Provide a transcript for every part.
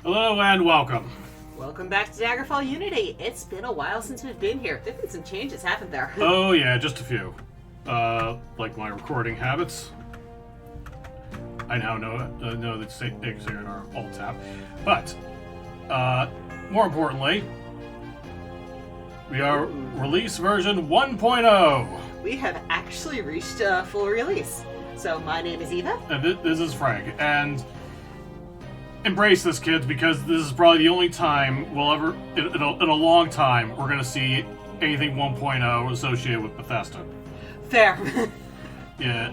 Hello and welcome. Welcome back to Daggerfall Unity. It's been a while since we've been here. There's been some changes, haven't there? Oh yeah, just a few. Like my recording habits. I now know that things are in our alt tab. But, more importantly, we are release version 1.0. We have actually reached full release. So my name is Eva. And this is Frank. And embrace this, kids, because this is probably the only time we'll ever, in a long time, we're going to see anything 1.0 associated with Bethesda. Fair. Yeah,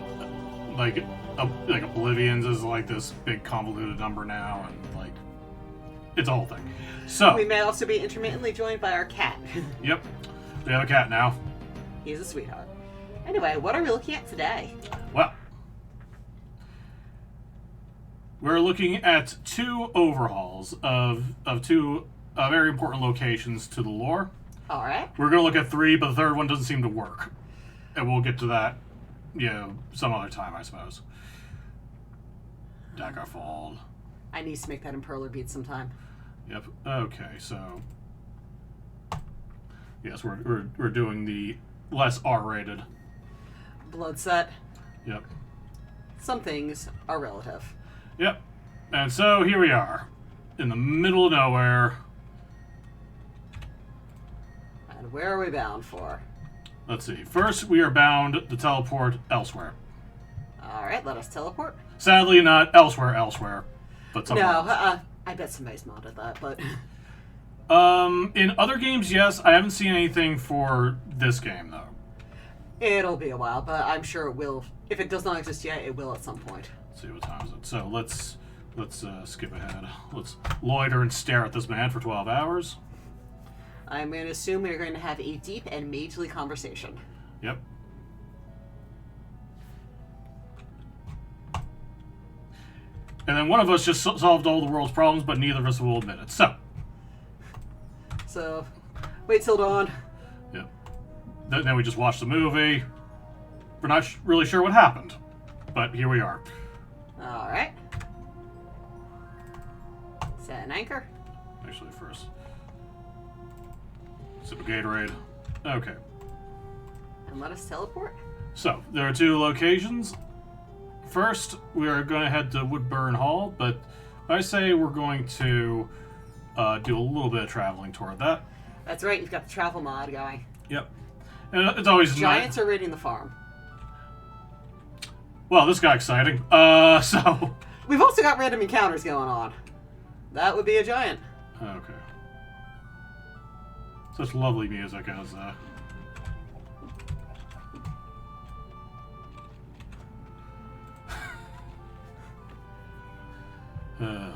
like Oblivion's is like this big convoluted number now, and like it's a whole thing. So we may also be intermittently joined by our cat. Yep, we have a cat now. He's a sweetheart. Anyway, what are we looking at today? Well, we're looking at two overhauls of two very important locations to the lore. All right. We're going to look at three, but the third one doesn't seem to work, and we'll get to that, some other time, I suppose. Daggerfall. I need to make that Imperler beat sometime. Yep. Okay, so yes, we're doing the less R-rated. Blood set. Yep. Some things are relative. Yep. And so here we are, in the middle of nowhere. And where are we bound for? Let's see. First, we are bound to teleport elsewhere. All right, let us teleport. Sadly, not elsewhere, but somewhere else. No, I bet somebody's modded that, but... In other games, yes. I haven't seen anything for this game, though. It'll be a while, but I'm sure it will. If it does not exist yet, it will at some point. Let's see, what time is it? So let's skip ahead. Let's loiter and stare at this man for 12 hours. I'm going to assume we're going to have a deep and majorly conversation. Yep. And then one of us just solved all the world's problems, but neither of us will admit it. So, wait till dawn. Yep. Then we just watched the movie. We're not really sure what happened, but here we are. All right. Set an anchor. Actually, first, sip a Gatorade. Okay. And let us teleport. So, there are two locations. First, we are going to head to Woodborne Hall, but I say we're going to do a little bit of traveling toward that. That's right, you've got the travel mod going. Yep. And it's always Giants are raiding the farm. Well, this got exciting. So... We've also got random encounters going on. That would be a giant. Okay. Such lovely music as...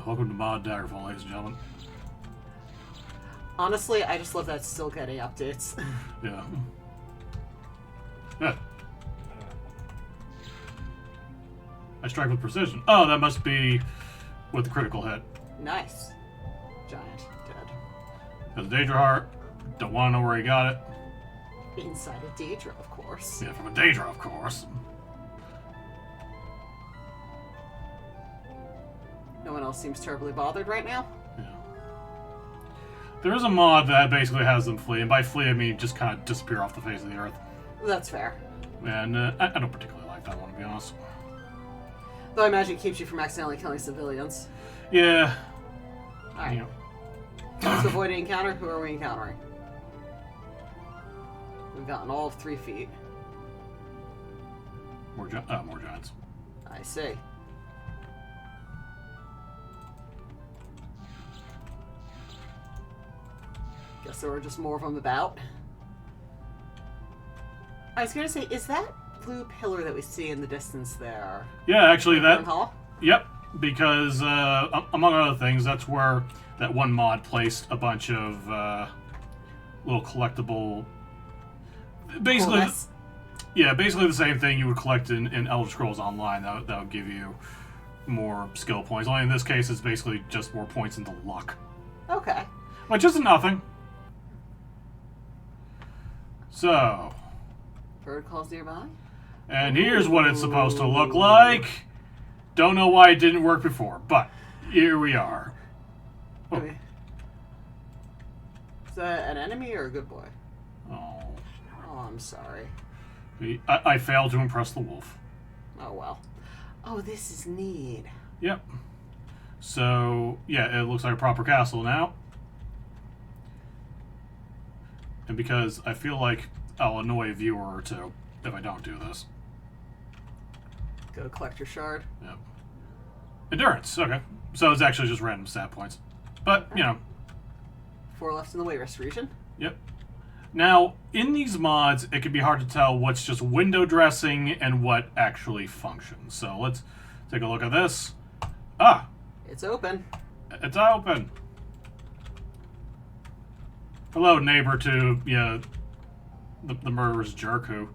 welcome to Mod Daggerfall, ladies and gentlemen. Honestly, I just love that it's still getting updates. Yeah. Yeah. I strike with precision. Oh, that must be with the critical hit. Nice. Giant. Dead. Has a Daedra heart. Don't want to know where he got it. Inside a Daedra, of course. Yeah, from a Daedra, of course. No one else seems terribly bothered right now. Yeah. There is a mod that basically has them flee, and by flee I mean just kind of disappear off the face of the earth. That's fair. And I don't particularly like that one, to be honest. Though I imagine it keeps you from accidentally killing civilians. Yeah. Alright. You know. Let's avoid an encounter. Who are we encountering? We've gotten all of 3 feet. More giants. I see. Guess there were just more of them about. I was going to say, is that blue pillar that we see in the distance there? Yeah, actually that... Hall? Yep, because among other things, that's where that one mod placed a bunch of little collectible... Basically, Coolness. Yeah, basically the same thing you would collect in Elder Scrolls Online. That would give you more skill points. Only in this case, it's basically just more points into luck. Okay. Which isn't nothing. So... Bird calls nearby? And here's what it's supposed to look like. Don't know why it didn't work before, but here we are. Oh. Okay. Is that an enemy or a good boy? Oh. Oh, I'm sorry. I failed to impress the wolf. Oh, well. Oh, this is neat. Yep. So, yeah, it looks like a proper castle now. And because I feel like I'll annoy a viewer or two if I don't do this. Go collect your shard. Yep. Endurance, okay. So it's actually just random stat points. But, you know. 4 left in the waitress region. Yep. Now, in these mods, it can be hard to tell what's just window dressing and what actually functions. So let's take a look at this. Ah! It's open. It's open. Hello, neighbor to, the murderous jerk who...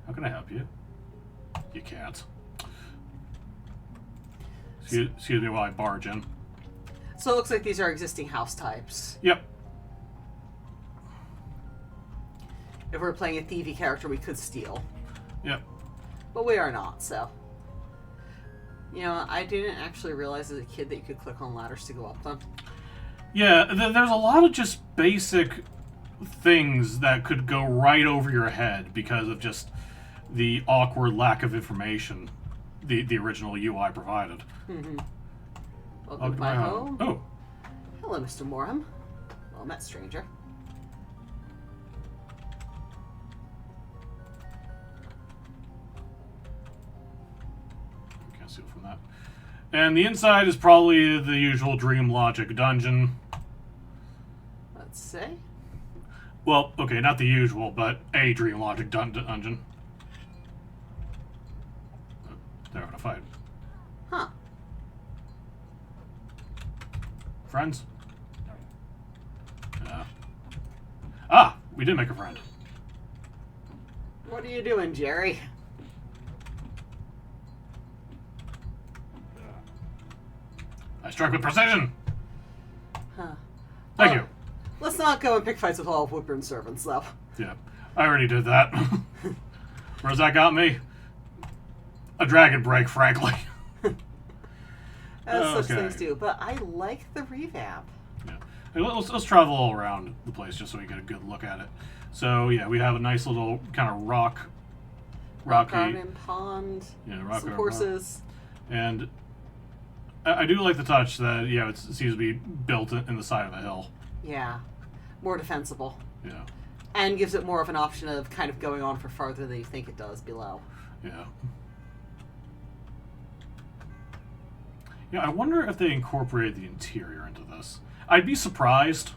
How can I help you? You can't. Excuse me while I barge in. So it looks like these are existing house types. Yep. If we're playing a thievy character, we could steal. Yep. But we are not, so... You know, I didn't actually realize as a kid that you could click on ladders to go up them. Yeah, there's a lot of just basic things that could go right over your head because of just the awkward lack of information the original UI provided. Mm-hmm. Welcome to my home. Oh. Hello, Mr. Morham. Well met, stranger. Can't steal from that. And the inside is probably the usual Dream Logic dungeon. Let's see. Well, okay, not the usual, but a Dream Logic dungeon. They're having a fight. Huh. Friends? Yeah. Ah! We did make a friend. What are you doing, Jerry? I strike with precision! Huh. Thank you. Let's not go and pick fights with all of Woodborne servants, though. Yeah, I already did that. Where's that got me? A dragon break, frankly. As such things do, but I like the revamp. Yeah. Hey, let's travel all around the place just so we get a good look at it. So, yeah, we have a nice little kind of rocky... Garden, pond, some horses. And I do like the touch that, yeah, it seems to be built in the side of a hill. Yeah. More defensible. Yeah. And gives it more of an option of kind of going on for farther than you think it does below. Yeah. Yeah, I wonder if they incorporated the interior into this. I'd be surprised.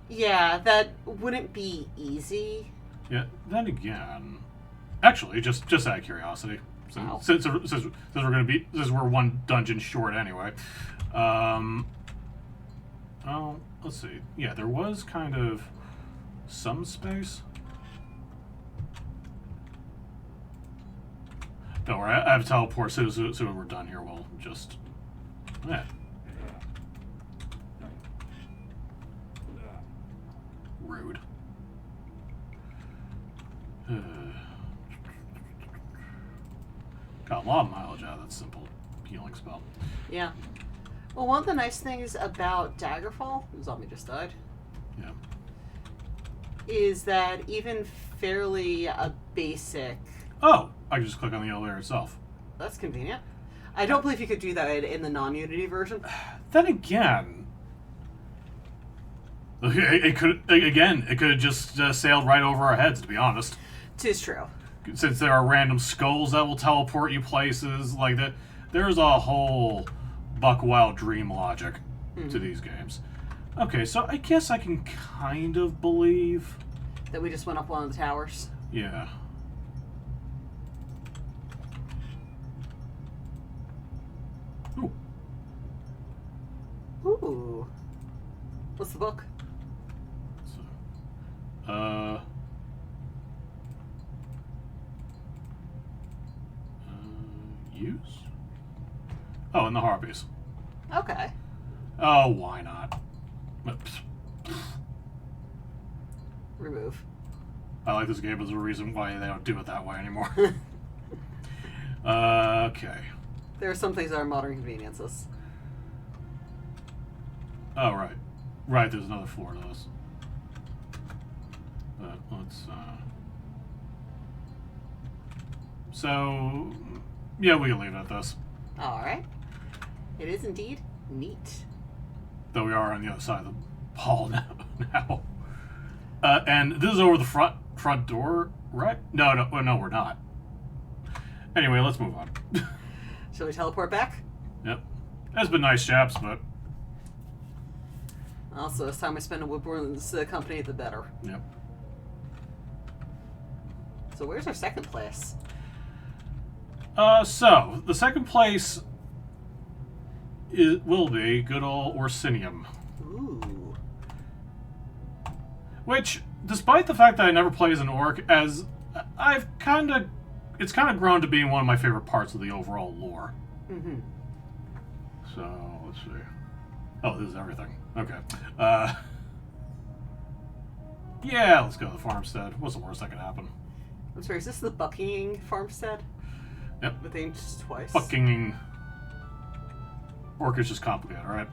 Yeah, that wouldn't be easy. Yeah, then again... Actually, just out of curiosity. Since we're one dungeon short anyway. Oh, let's see. Yeah, there was kind of some space. Don't worry, I have teleport, so when we're done here, we'll just... Yeah. Rude. Got a lot of mileage out of that simple healing spell. Yeah. Well, one of the nice things about Daggerfall, the zombie just died, Yeah. is that even fairly a basic... Oh! I can just click on the elevator itself. That's convenient. I don't believe you could do that in the non-Unity version. Then again... It could have just sailed right over our heads, to be honest. 'Tis true. Since there are random skulls that will teleport you places like that, there's a whole buck wild dream logic to these games. Okay, so I guess I can kind of believe That we just went up one of the towers. Yeah. Ooh. Ooh. What's the book? So, use? Oh, and the harpies. Okay. Oh, why not? Oops. Remove. I like this game as a reason why they don't do it that way anymore. Okay. There are some things that are modern conveniences. Oh, right. Right, there's another floor to this. But let's, So, yeah, we can leave it at this. Alright. It is indeed neat. Though we are on the other side of the hall now. And this is over the front door, right? No, we're not. Anyway, let's move on. Shall we teleport back? Yep. That's been nice, chaps, but... Also, this time we spend in Woodborne's company, the better. Yep. So where's our second place? So, the second place will be good old Orisinium. Ooh. Which, despite the fact that I never play as an orc, as it's kind of grown to being one of my favorite parts of the overall lore. Mm-hmm. So, let's see. Oh, this is everything. Okay. Yeah, let's go to the farmstead. What's the worst that could happen? I'm sorry, is this the Bucking farmstead? Yep. With names twice. Fucking orc is just complicated, alright?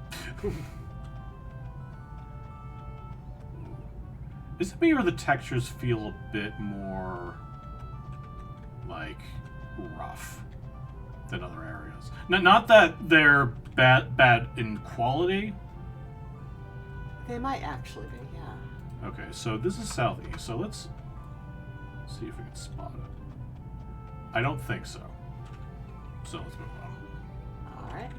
Is it me or the textures feel a bit more like rough than other areas? Not that they're bad in quality. They might actually be, yeah. Okay, so this is southeast, so let's see if we can spot it. I don't think so. So let's move on. Alright.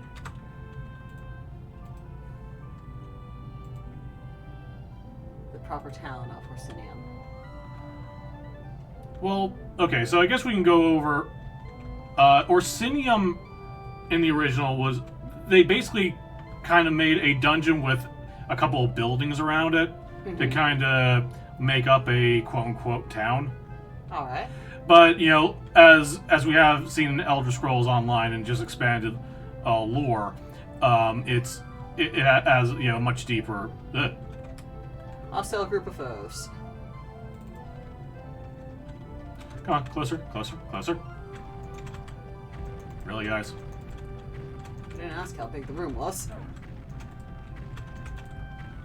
The proper town of Orisinium. Well, okay, so I guess we can go over... Orisinium in the original was... They basically kind of made a dungeon with a couple of buildings around it to kind of make up a quote-unquote town. Alright. But, you know, as we have seen in Elder Scrolls Online and just expanded lore, it has, you know, much deeper... Hostile group of foes. Come on, closer, closer, closer. Really, guys? I didn't ask how big the room was.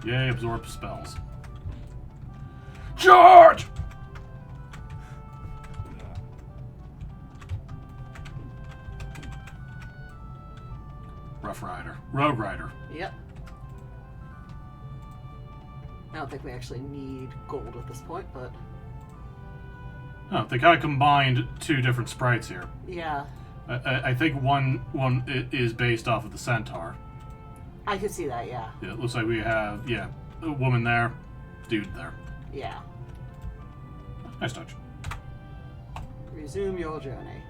Yay, absorb spells. Charge! Rough Rider. Rogue Rider. Yep. I don't think we actually need gold at this point, but... Oh, they kind of combined two different sprites here. Yeah. I think one is based off of the centaur. I could see that, yeah. Yeah, it looks like we have, yeah, a woman there, dude there. Yeah. Nice touch. Resume your journey.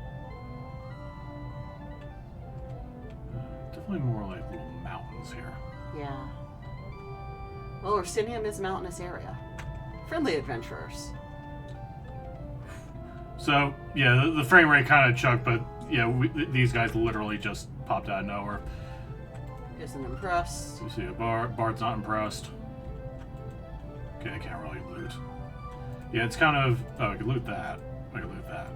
Definitely more like little mountains here. Yeah. Well, Orisinium is a mountainous area. Friendly adventurers. So, yeah, the frame rate kind of chucked, but, yeah, these guys literally just popped out of nowhere. Isn't impressed. You see a Bard's not impressed. Okay, I can't really loot. Yeah, it's kind of... Oh, I can loot that. I can loot that.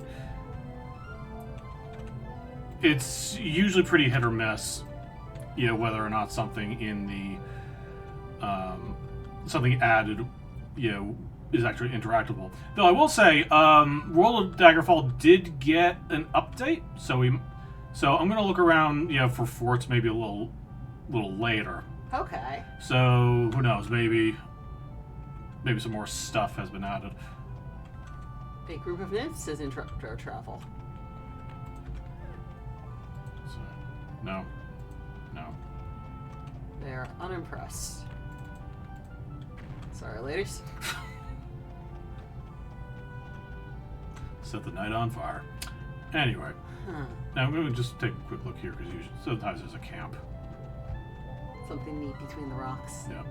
It's usually pretty hit or miss, you know, whether or not something in the... something added, you know, is actually interactable. Though I will say, World of Daggerfall did get an update, so I'm gonna look around, you know, for forts maybe a little later. Okay. So who knows? Maybe some more stuff has been added. A group of nymphs is interrupt our travel. So, no. They're unimpressed. Sorry, ladies. Set the night on fire. Anyway, now I'm going to just take a quick look here because sometimes there's a camp. Something neat between the rocks. Yeah.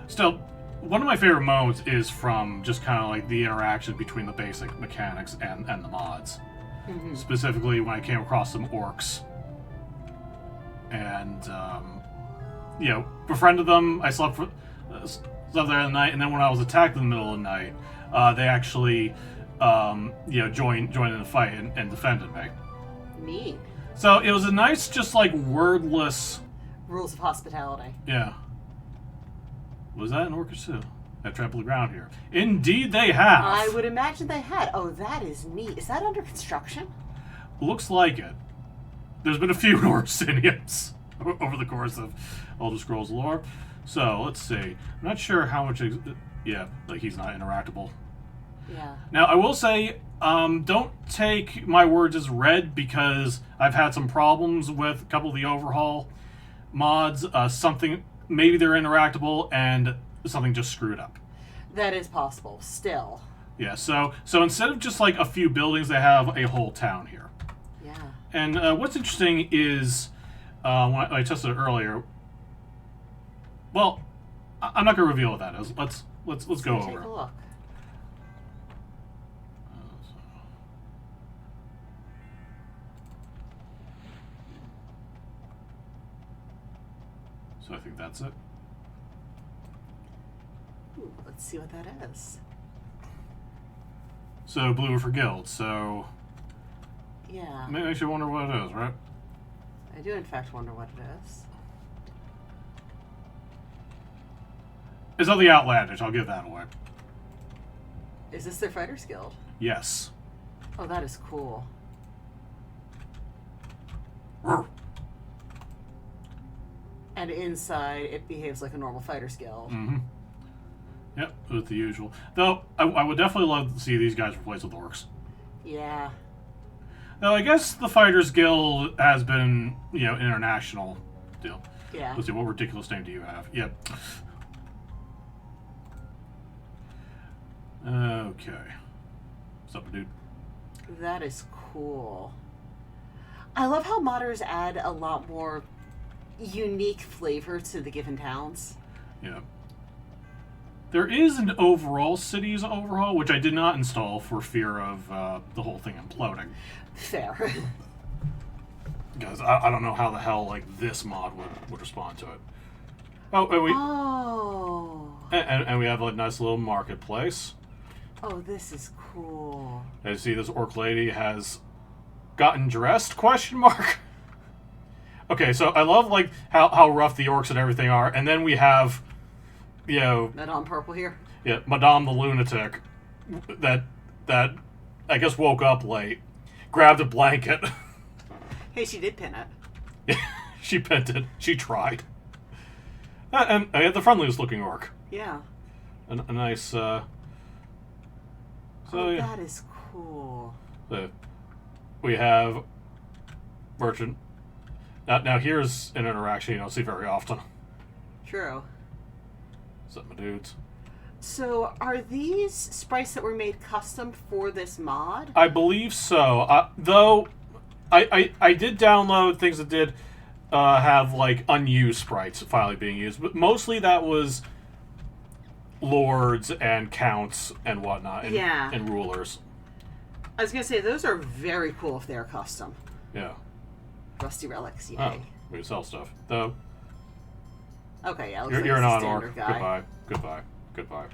Still, one of my favorite moments is from just kind of like the interaction between the basic mechanics and the mods. Mm-hmm. Specifically when I came across some orcs. And, you know, befriended them. I slept there at night, and then when I was attacked in the middle of the night, they actually, you know, joined in the fight and defended me. Neat. So it was a nice, just like wordless... Rules of hospitality. Yeah. Was that an Orcisu? I've trampled the ground here. Indeed they have! I would imagine they had. Oh, that is neat. Is that under construction? Looks like it. There's been a few Orisiniums over the course of Elder Scrolls lore. So, let's see. I'm not sure how much... yeah, like he's not interactable. Yeah. Now, I will say, don't take my words as read, because I've had some problems with a couple of the overhaul mods. Something... Maybe they're interactable, and something just screwed up. That is possible. Still. Yeah, so instead of just like a few buildings, they have a whole town here. Yeah. And what's interesting is, when I tested it earlier. Well, I'm not going to reveal what that is. Let's go over. Take a look. So I think that's it. Ooh, let's see what that is. So blue for guild. So yeah, maybe I should wonder what it is, right? I do in fact wonder what it is. It's nothing outlandish. I'll give that away. Is this their Fighters Guild? Yes. Oh, that is cool. And inside, it behaves like a normal Fighters Guild. Mm-hmm. Yep, with the usual. Though, I would definitely love to see these guys replaced with orcs. Yeah. Now, I guess the Fighters Guild has been, international deal. Yeah. Let's see, what ridiculous name do you have? Yep. Okay. What's up, dude? That is cool. I love how modders add a lot more unique flavor to the given towns. Yeah. There is an overall cities overhaul, which I did not install for fear of the whole thing imploding. Fair. Because I don't know how the hell this mod would respond to it. Oh, and we have a nice little marketplace. Oh, this is cool. As you see, this orc lady has gotten dressed? Question mark. Okay, so I love how rough the orcs and everything are, and then we have, Madame Purple here. Yeah, Madame the lunatic, that I guess woke up late, grabbed a blanket. Hey, she did pin it. She pinned it. She tried. And I had the friendliest looking orc. Yeah. A nice. That is cool. We have merchant. Now here's an interaction you don't see very often. True. What's up, my dudes? So, are these sprites that were made custom for this mod? I believe so. Though, I did download things that did have unused sprites finally being used, but mostly that was lords and counts and whatnot, and rulers. I was gonna say those are very cool if they're custom. Yeah. Rusty relics, yay. Oh, we sell stuff. Though. Okay, yeah. You're like not an standard orc. guy. Goodbye.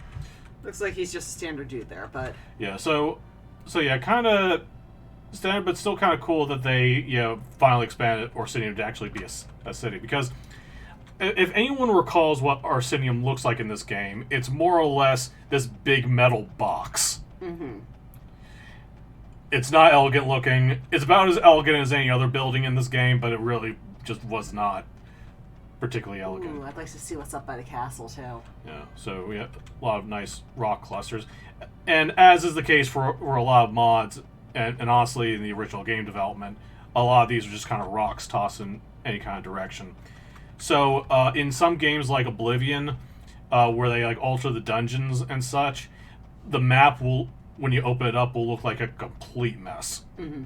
Looks like he's just a standard dude there, but yeah. So yeah, kind of standard, but still kind of cool that they finally expanded Orisinium to actually be a city. Because if anyone recalls what Orisinium looks like in this game, it's more or less this big metal box. Mm-hmm. It's not elegant looking. It's about as elegant as any other building in this game, but it really just was not particularly elegant. Ooh, I'd like to see what's up by the castle, too. Yeah, so we have a lot of nice rock clusters. And as is the case for a lot of mods, and honestly in the original game development, a lot of these are just kind of rocks tossed in any kind of direction. So in some games like Oblivion, where they alter the dungeons and such, the map will, when you open it up, will look like a complete mess. Mm-hmm.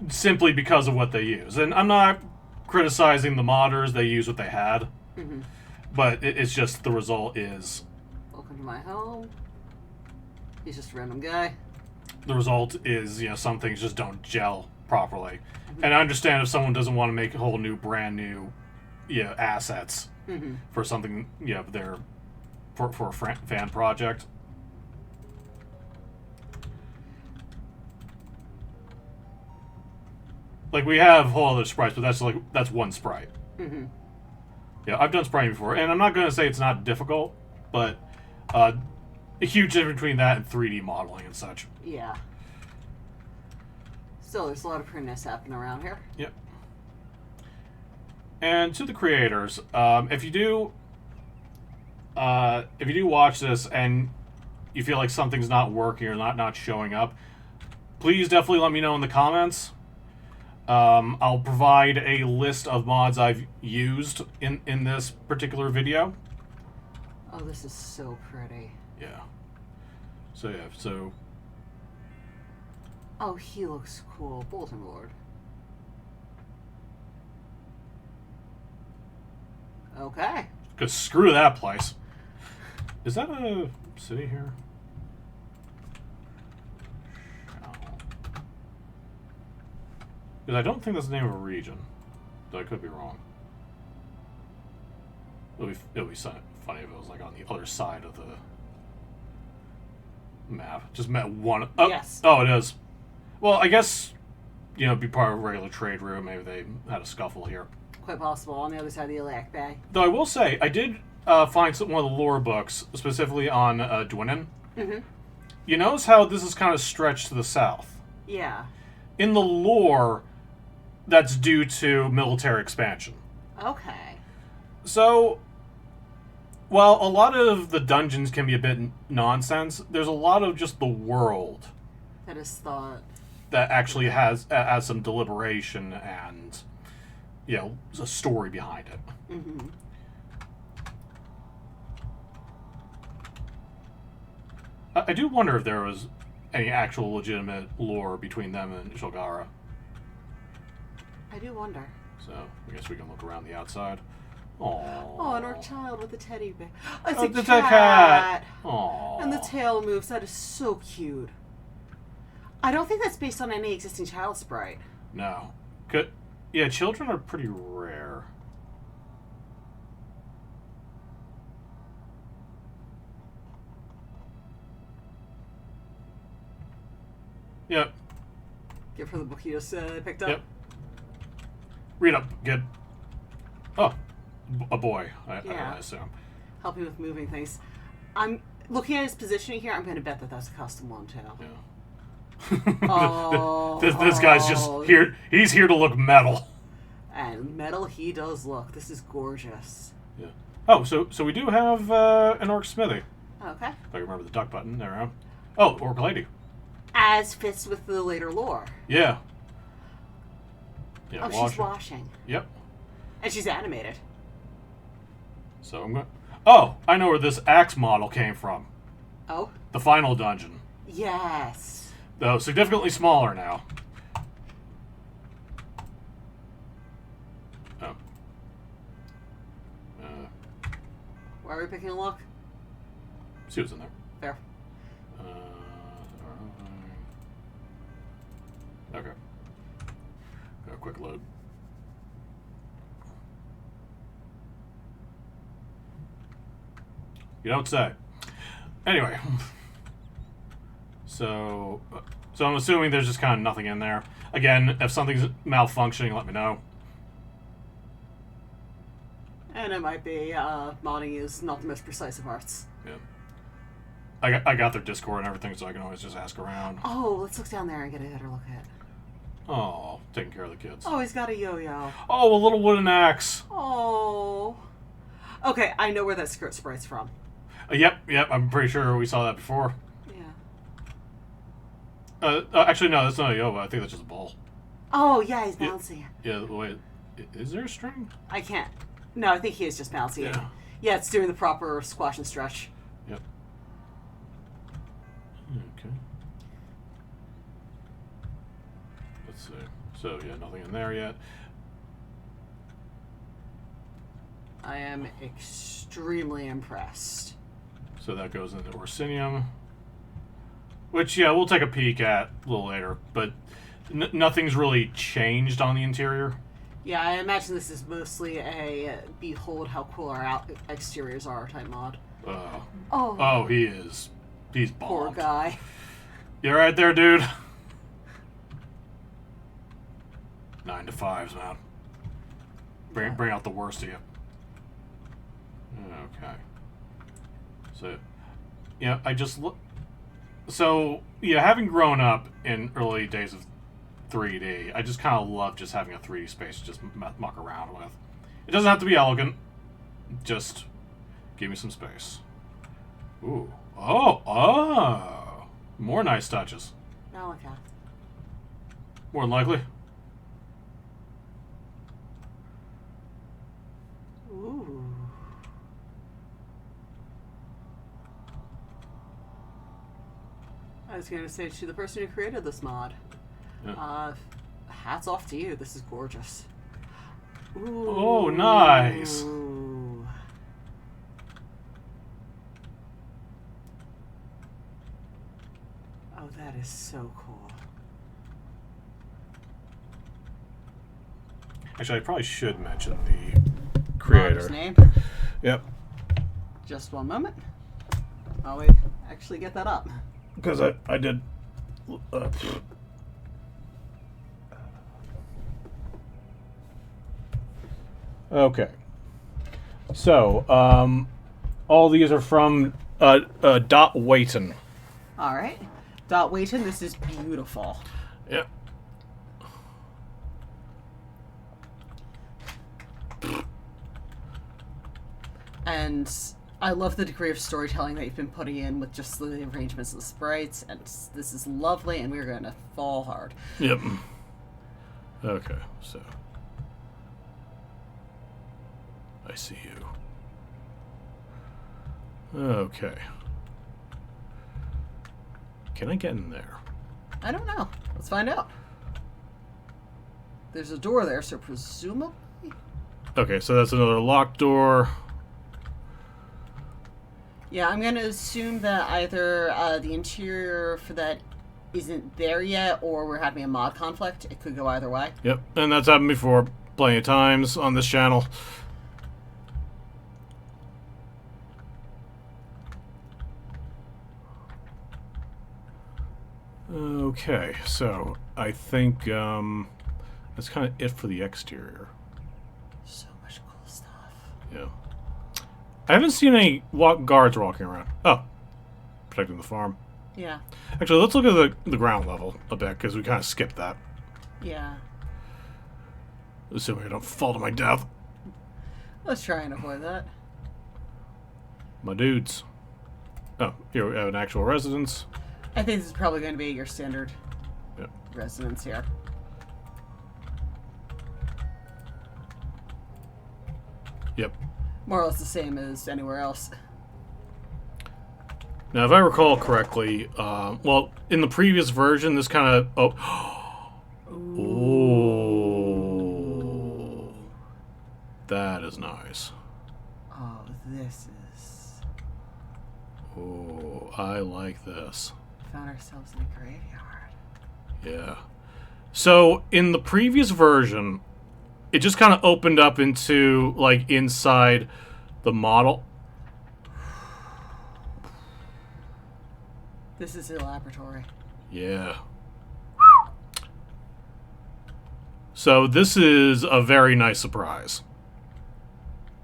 Simply because of what they use. And I'm not criticizing the modders, they use what they had. Mm-hmm. But it's just the result is... Welcome to my home. He's just a random guy. The result is, some things just don't gel properly. Mm-hmm. And I understand if someone doesn't want to make a whole new, brand new, assets mm-hmm. for something, for a fan project. We have whole other sprites, but that's one sprite. Mm-hmm. Yeah, I've done spriting before, and I'm not going to say it's not difficult, but a huge difference between that and 3D modeling and such. Yeah. Still, there's a lot of prettiness happening around here. Yep. And to the creators, if you do watch this and you feel like something's not working or not showing up, please definitely let me know in the comments. I'll provide a list of mods I've used in this particular video. Oh, this is so pretty. Yeah. So yeah, so... Oh, he looks cool. Bulletin board. Okay. Because screw that place. Is that a city here? Because I don't think that's the name of a region. Though I could be wrong. It would be funny if it was like on the other side of the map. Just met one. Oh, Yes. Oh, it is. Well, I guess, you know, it'd be part of a regular trade route. Maybe they had a scuffle here. Quite possible. On the other side of the RealAKP. Though I will say, I did find one of the lore books, specifically on dotWayton. Mm-hmm. You notice how this is kind of stretched to the south? Yeah. In the lore, that's due to military expansion. Okay. So, while a lot of the dungeons can be a bit nonsense, there's a lot of just the world That is thought. that actually has some deliberation and, you know, a story behind it. Mm-hmm. I do wonder if there was any actual legitimate lore between them and Shulgara. I do wonder. So, I guess we can look around the outside. Aww. Oh, and our child with the teddy bear. Oh, it's Oh, a it's cat. a cat. Aww. And the tail moves. That is so cute. I don't think that's based on any existing child sprite. No. Good. Yeah, children are pretty rare. Yep. Give her the book you just picked up. Yep. Read up, kid. Oh, a boy, I assume. Help you with moving things. I'm looking at his positioning here. I'm going to bet that that's a custom one too. Yeah. Oh, this guy's just here. He's here to look metal. And metal he does look. This is gorgeous. Yeah. Oh, so we do have an orc smithy. Okay. If I remember the duck button there. Oh, orc lady. As fits with the later lore. Yeah. Yeah. Oh, she's washing. Yep. And she's animated. So I'm going. Oh, I know where this axe model came from. Oh. The final dungeon. Yes. Though significantly smaller now. Oh. Why are we picking a look? See what's in there. There. Okay. Got a quick load. You don't say. Anyway. So I'm assuming there's just kind of nothing in there. Again, if something's malfunctioning, let me know. And it might be modding is not the most precise of arts. Yeah. I got their Discord and everything, so I can always just ask around. Oh, let's look down there and get a better look at it. Oh, taking care of the kids. Oh, he's got a yo-yo. Oh, a little wooden axe. Oh. Okay, I know where that skirt sprite's from. Yep, I'm pretty sure we saw that before. Yeah. Actually, no, that's not a yo-yo. I think that's just a ball. Oh, yeah, he's bouncy. Yeah, wait. Is there a string? I can't. No, I think he is just bouncy. Yeah. Yeah, it's doing the proper squash and stretch. Yep. Okay. Let's see. So, yeah, nothing in there yet. I am extremely impressed. So that goes into Orisinium. Which, yeah, we'll take a peek at a little later. But nothing's really changed on the interior. Yeah, I imagine this is mostly a behold how cool our exteriors are type mod. Oh, he is. He's bombed. Poor guy. You right there, dude? 9 to 5s, man. Bring out the worst of you. Okay. So, yeah, I just look. So, yeah, having grown up in early days of 3D, I just kind of love just having a 3D space to just muck around with. It doesn't have to be elegant. Just give me some space. Ooh. Oh. More nice touches. Now look at. More than likely. Ooh. I was going to say to the person who created this mod, Yeah. hats off to you. This is gorgeous. Ooh. Oh, nice. Ooh. Oh, that is so cool. Actually, I probably should mention the creator. Modder's name. Yep. Just one moment. I'll actually get that up. Because I did. Okay. So, all these are from dotWayton. All right. dotWayton, this is beautiful. Yep. And I love the degree of storytelling that you've been putting in with just the arrangements of the sprites, and this is lovely, and we're going to fall hard. Yep. Okay, so. I see you. Okay. Can I get in there? I don't know. Let's find out. There's a door there, so presumably... Okay, so that's another locked door. Yeah, I'm going to assume that either the interior for that isn't there yet, or we're having a mod conflict. It could go either way. Yep, and that's happened before plenty of times on this channel. Okay, so I think that's kind of it for the exterior. So much cool stuff. Yeah. I haven't seen any guards walking around. Oh, protecting the farm. Yeah. Actually, let's look at the ground level a bit, because we kind of skipped that. Yeah. Assuming I don't fall to my death. Let's try and avoid that. My dudes. Oh, here we have an actual residence. I think this is probably going to be your standard Yep. residence here. Yep. More or less the same as anywhere else. Now, if I recall correctly, well, in the previous version, this kind of... Oh. That is nice. Oh, this is... Oh, I like this. Found ourselves in a graveyard. Yeah. So, in the previous version, it just kind of opened up into, like, inside the model. This is a laboratory. Yeah. So, this is a very nice surprise.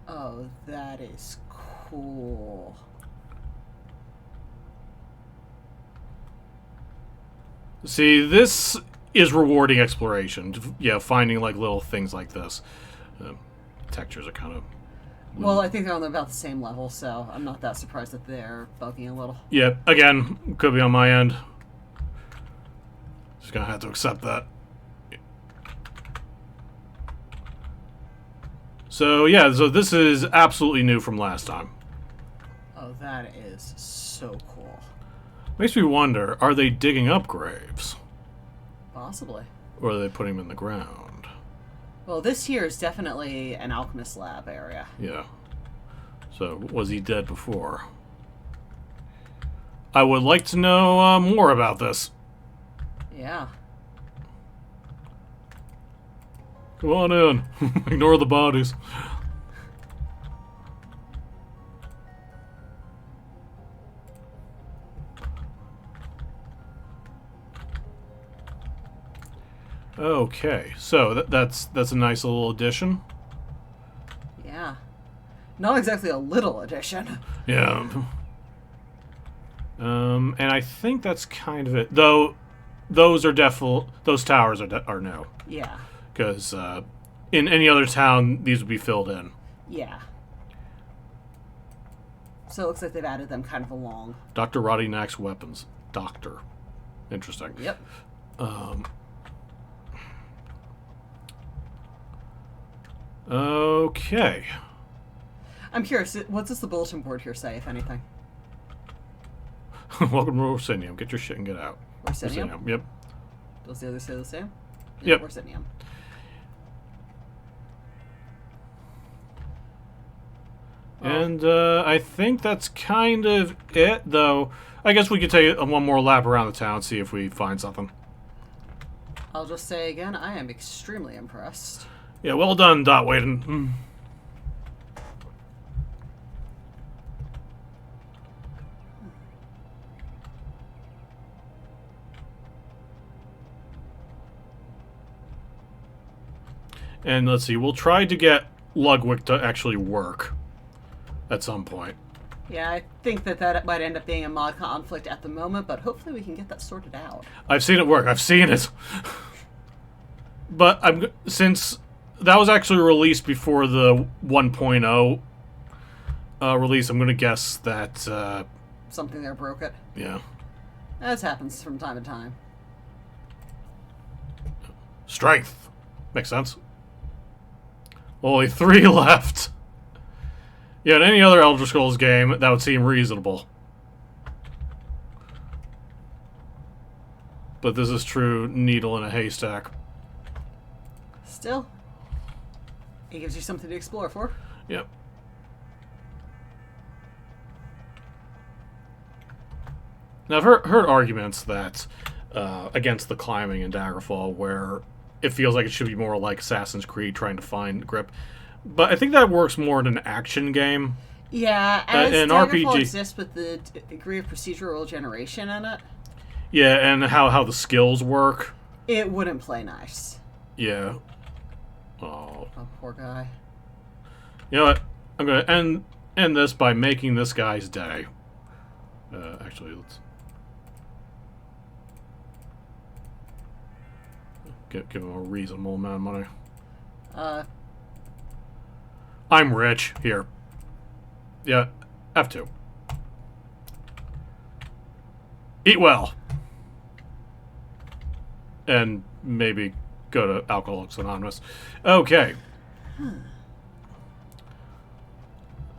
Oh, that is cool. See, this is rewarding exploration. Yeah, finding, like, little things like this. Textures are kind of... Well, I think they're on about the same level, so I'm not that surprised that they're bugging a little. Yeah, again, could be on my end. Just gonna have to accept that. So, yeah, so this is absolutely new from last time. Oh, that is so cool. Makes me wonder, are they digging up graves? Possibly. Or are they putting them in the ground? Well, this here is definitely an alchemist lab area. Yeah. So, was he dead before? I would like to know more about this. Yeah. Come on in. Ignore the bodies. Okay, so that's a nice little addition. Yeah. Not exactly a little addition. Yeah. And I think that's kind of it. Though, those towers are no. Yeah. Because in any other town, these would be filled in. Yeah. So it looks like they've added them kind of along. Dr. Roddy Knack's weapons. Doctor. Interesting. Yep. Okay. I'm curious, what does the bulletin board here say, if anything? Welcome to Orisinium. Get your shit and get out. Orisinium? Yep. Does the other say the same? Yep. Orisinium. And I think that's kind of it, though. I guess we could take one more lap around the town, see if we find something. I'll just say again, I am extremely impressed. Yeah, well done, dotWayton. And let's see, we'll try to get Ludwig to actually work at some point. Yeah, I think that might end up being a mod conflict at the moment, but hopefully we can get that sorted out. I've seen it work. I've seen it. But since that was actually released before the 1.0 release, I'm going to guess that... something there broke it. Yeah. As happens from time to time. Strength. Makes sense. Only 3 left. Yeah, in any other Elder Scrolls game, that would seem reasonable. But this is true needle in a haystack. Still, it gives you something to explore for. Yep. Now, I've heard arguments that against the climbing in Daggerfall, where it feels like it should be more like Assassin's Creed trying to find grip. But I think that works more in an action game. Yeah, as an Daggerfall RPG exists with the degree of procedural generation in it. Yeah, and how the skills work. It wouldn't play nice. Yeah. Oh. Oh, poor guy. You know what? I'm going to end this by making this guy's day. Actually, let's... Give him a reasonable amount of money. I'm rich. Here. Yeah, F2. Eat well. And maybe go to Alcoholics Anonymous. Okay.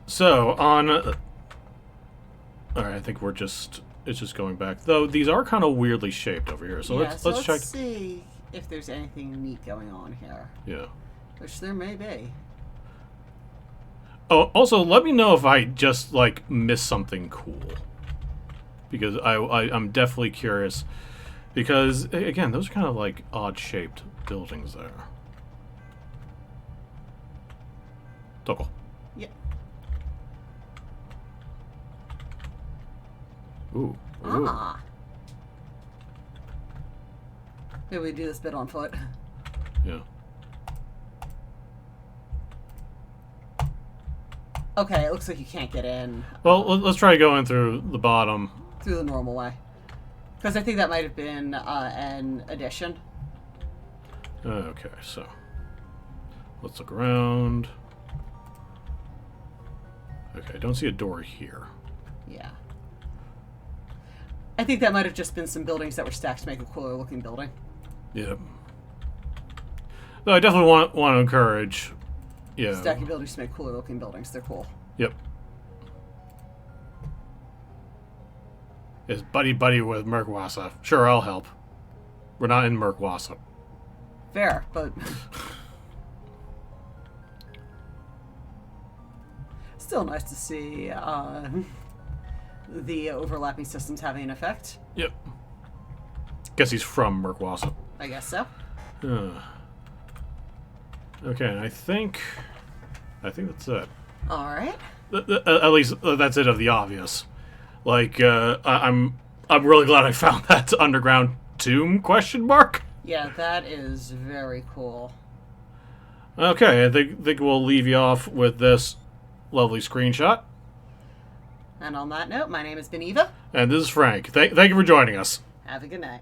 So, on... Alright, I think we're just... It's just going back. Though, these are kind of weirdly shaped over here. So, yeah, let's check... see if there's anything neat going on here. Yeah. Which there may be. Oh, also, let me know if I just, like, missed something cool. Because I'm definitely curious. Because, again, those are kind of, like, odd-shaped buildings there. Toggle. Yep. Ooh. Ah. Maybe we do this bit on foot. Yeah. Okay, it looks like you can't get in. Well, let's try going through the bottom. Through the normal way. Because I think that might have been an addition. Okay, so let's look around. Okay, I don't see a door here. Yeah. I think that might have just been some buildings that were stacked to make a cooler looking building. Yep. Though I definitely want to encourage. Yeah. Stacking buildings to make cooler looking buildings. They're cool. Yep. Is buddy with Merkwassa. Sure, I'll help. We're not in Merkwassa. Fair, but still nice to see the overlapping systems having an effect. Yep. Guess he's from Merkwassa. I guess so. Okay, and I think that's it. All right. At least that's it of the obvious. Like, I'm really glad I found that underground tomb, question mark? Yeah, that is very cool. Okay, I think we'll leave you off with this lovely screenshot. And on that note, my name has been Eva. And this is Frank. Thank you for joining us. Have a good night.